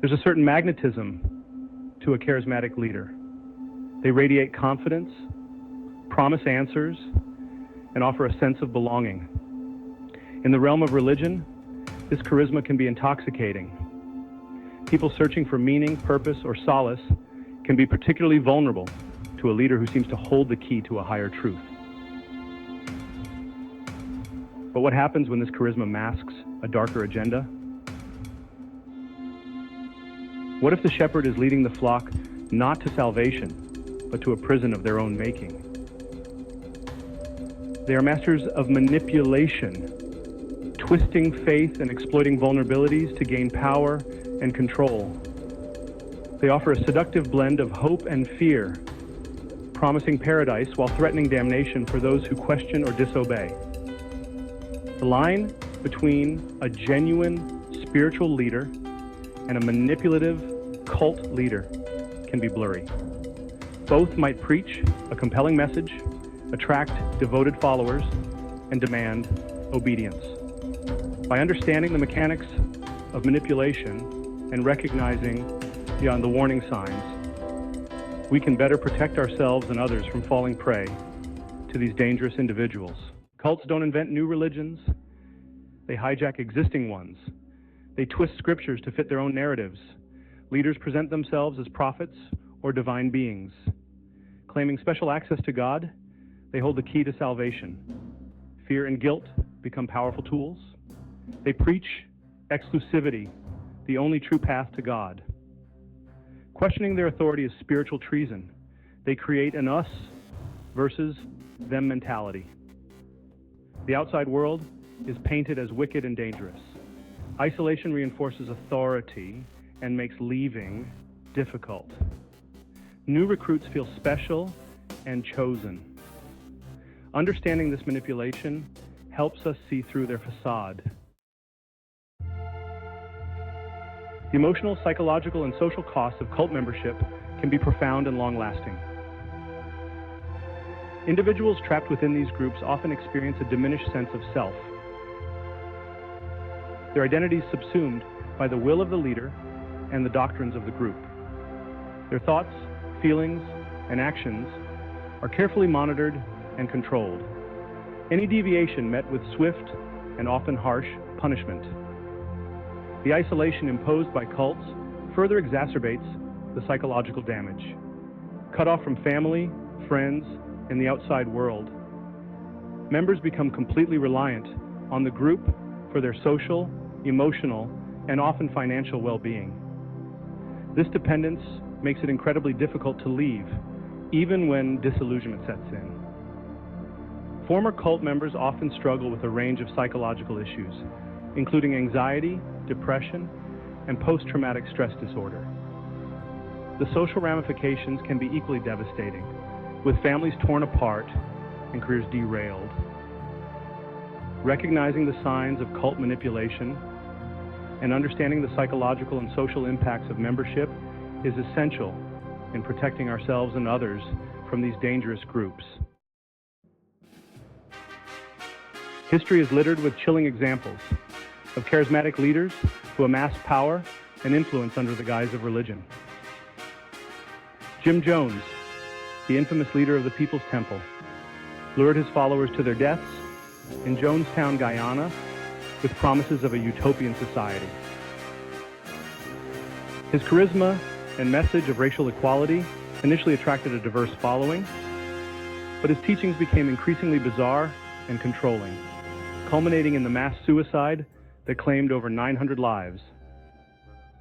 There's a certain magnetism to a charismatic leader. They radiate confidence, promise answers, and offer a sense of belonging. In the realm of religion, this charisma can be intoxicating. People searching for meaning, purpose, or solace can be particularly vulnerable to a leader who seems to hold the key to a higher truth. But what happens when this charisma masks a darker agenda? What if the shepherd is leading the flock not to salvation, but to a prison of their own making? They are masters of manipulation, twisting faith and exploiting vulnerabilities to gain power and control. They offer a seductive blend of hope and fear, promising paradise while threatening damnation for those who question or disobey. The line between a genuine spiritual leader and a manipulative cult leader can be blurry. Both might preach a compelling message, attract devoted followers, and demand obedience. By understanding the mechanics of manipulation and recognizing beyond the warning signs, we can better protect ourselves and others from falling prey to these dangerous individuals. Cults don't invent new religions. They hijack existing ones. They twist scriptures to fit their own narratives. Leaders present themselves as prophets or divine beings. Claiming special access to God, they hold the key to salvation. Fear and guilt become powerful tools. They preach exclusivity, the only true path to God. Questioning their authority is spiritual treason. They create an us versus them mentality. The outside world is painted as wicked and dangerous. Isolation reinforces authority and makes leaving difficult. New recruits feel special and chosen. Understanding this manipulation helps us see through their facade. The emotional, psychological, and social costs of cult membership can be profound and long-lasting. Individuals trapped within these groups often experience a diminished sense of self. Their identity is subsumed by the will of the leader and the doctrines of the group. Their thoughts, feelings, and actions are carefully monitored and controlled. Any deviation met with swift and often harsh punishment. The isolation imposed by cults further exacerbates the psychological damage. Cut off from family, friends, and the outside world, members become completely reliant on the group for their social, emotional, and often financial well-being. This dependence makes it incredibly difficult to leave, even when disillusionment sets in. Former cult members often struggle with a range of psychological issues, including anxiety, depression, and post-traumatic stress disorder. The social ramifications can be equally devastating, with families torn apart and careers derailed. Recognizing the signs of cult manipulation and understanding the psychological and social impacts of membership is essential in protecting ourselves and others from these dangerous groups. History is littered with chilling examples of charismatic leaders who amass power and influence under the guise of religion. Jim Jones, the infamous leader of the People's Temple, lured his followers to their deaths in Jonestown, Guyana, with promises of a utopian society. His charisma and message of racial equality initially attracted a diverse following, but his teachings became increasingly bizarre and controlling, culminating in the mass suicide that claimed over 900 lives.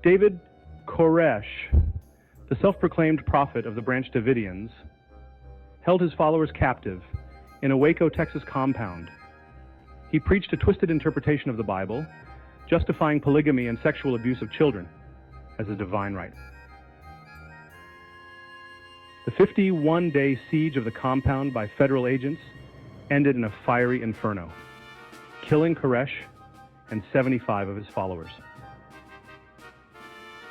David Koresh, the self-proclaimed prophet of the Branch Davidians, held his followers captive in a Waco, Texas compound. He preached a twisted interpretation of the Bible, justifying polygamy and sexual abuse of children as a divine right. The 51-day siege of the compound by federal agents ended in a fiery inferno, killing Koresh and 75 of his followers.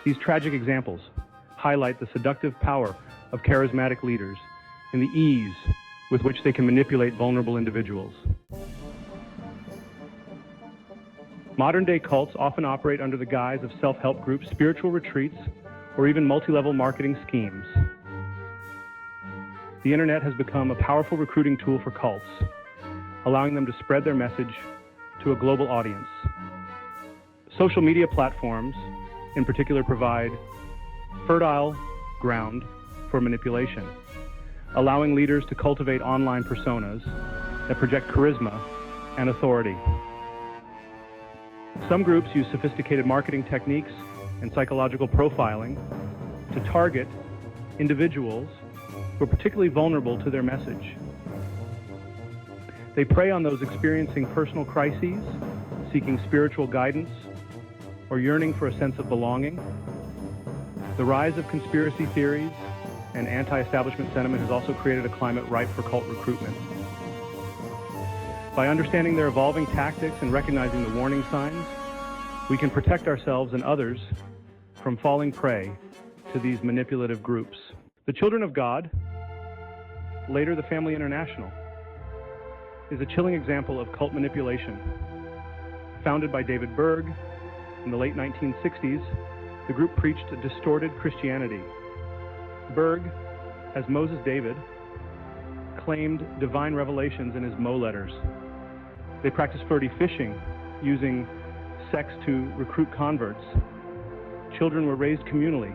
These tragic examples highlight the seductive power of charismatic leaders and the ease with which they can manipulate vulnerable individuals. Modern-day cults often operate under the guise of self-help groups, spiritual retreats, or even multi-level marketing schemes. The internet has become a powerful recruiting tool for cults, allowing them to spread their message to a global audience. Social media platforms, in particular, provide fertile ground for manipulation, allowing leaders to cultivate online personas that project charisma and authority. Some groups use sophisticated marketing techniques and psychological profiling to target individuals who are particularly vulnerable to their message. They prey on those experiencing personal crises, seeking spiritual guidance, or yearning for a sense of belonging. The rise of conspiracy theories and anti-establishment sentiment has also created a climate ripe for cult recruitment. By understanding their evolving tactics and recognizing the warning signs, we can protect ourselves and others from falling prey to these manipulative groups. The Children of God, later the Family International, is a chilling example of cult manipulation. Founded by David Berg in the late 1960s, the group preached a distorted Christianity. Berg, as Moses David, claimed divine revelations in his Mo letters. They practiced flirty fishing, using sex to recruit converts. Children were raised communally,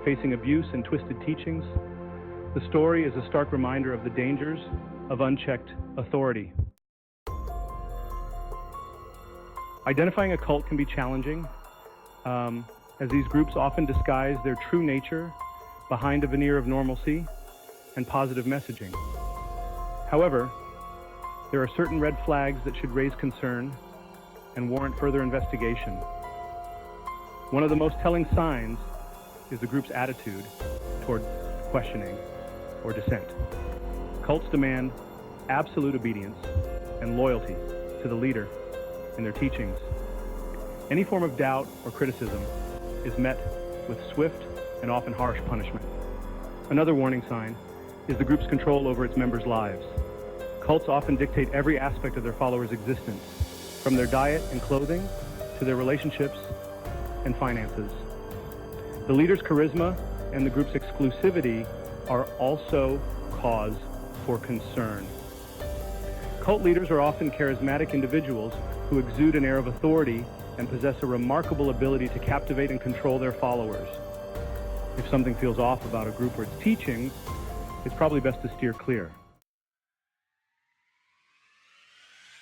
facing abuse and twisted teachings. The story is a stark reminder of the dangers of unchecked authority. Identifying a cult can be challenging, as these groups often disguise their true nature behind a veneer of normalcy and positive messaging. However, there are certain red flags that should raise concern and warrant further investigation. One of the most telling signs is the group's attitude toward questioning or dissent. Cults demand absolute obedience and loyalty to the leader in their teachings. Any form of doubt or criticism is met with swift and often harsh punishment. Another warning sign is the group's control over its members' lives. Cults often dictate every aspect of their followers' existence, from their diet and clothing to their relationships and finances. The leader's charisma and the group's exclusivity are also cause for concern. Cult leaders are often charismatic individuals who exude an air of authority and possess a remarkable ability to captivate and control their followers. If something feels off about a group or its teachings, it's probably best to steer clear.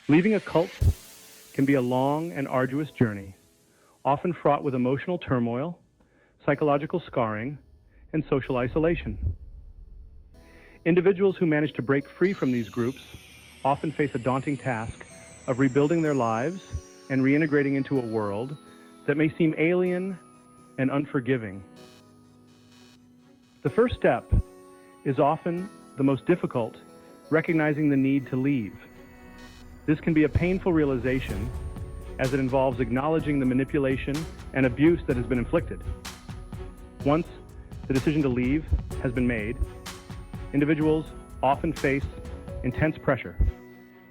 Leaving a cult can be a long and arduous journey, often fraught with emotional turmoil, psychological scarring, and social isolation. Individuals who manage to break free from these groups often face a daunting task of rebuilding their lives and reintegrating into a world that may seem alien and unforgiving. The first step is often the most difficult, recognizing the need to leave. This can be a painful realization, as it involves acknowledging the manipulation and abuse that has been inflicted. Once the decision to leave has been made, individuals often face intense pressure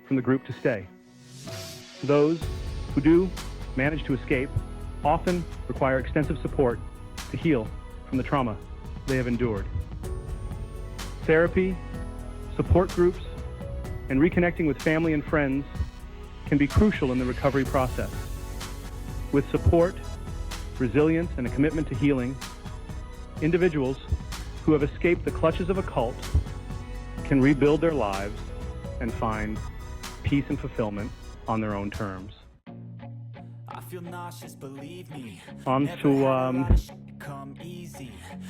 from the group to stay. Those who do manage to escape often require extensive support to heal from the trauma they have endured. Therapy, support groups, and reconnecting with family and friends can be crucial in the recovery process. With support, resilience, and a commitment to healing, individuals who have escaped the clutches of a cult can rebuild their lives and find peace and fulfillment on their own terms. On to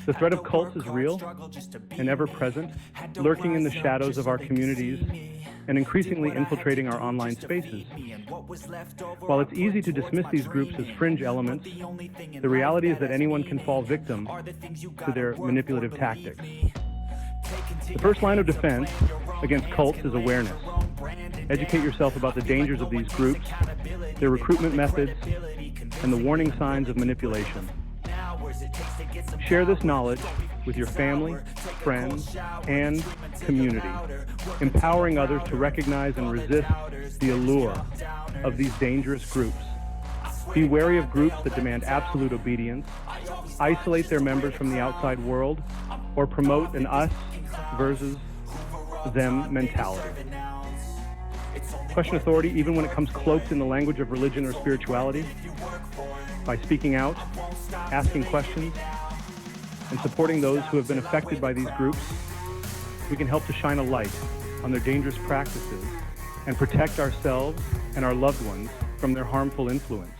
the threat of cults is real and ever present, lurking in the shadows of our communities and increasingly infiltrating our online spaces. While it's easy to dismiss these groups as fringe elements, the reality is that anyone can fall victim to their manipulative tactics. The first line of defense against cults is awareness. Educate yourself about the dangers of these groups, their recruitment methods, and the warning signs of manipulation. Share this knowledge with your family, friends, and community, empowering others to recognize and resist the allure of these dangerous groups. Be wary of groups that demand absolute obedience, isolate their members from the outside world, or promote an us versus them mentality. Question authority even when it comes cloaked in the language of religion or spirituality. By speaking out, asking questions, and supporting those who have been affected by these groups, we can help to shine a light on their dangerous practices and protect ourselves and our loved ones from their harmful influence.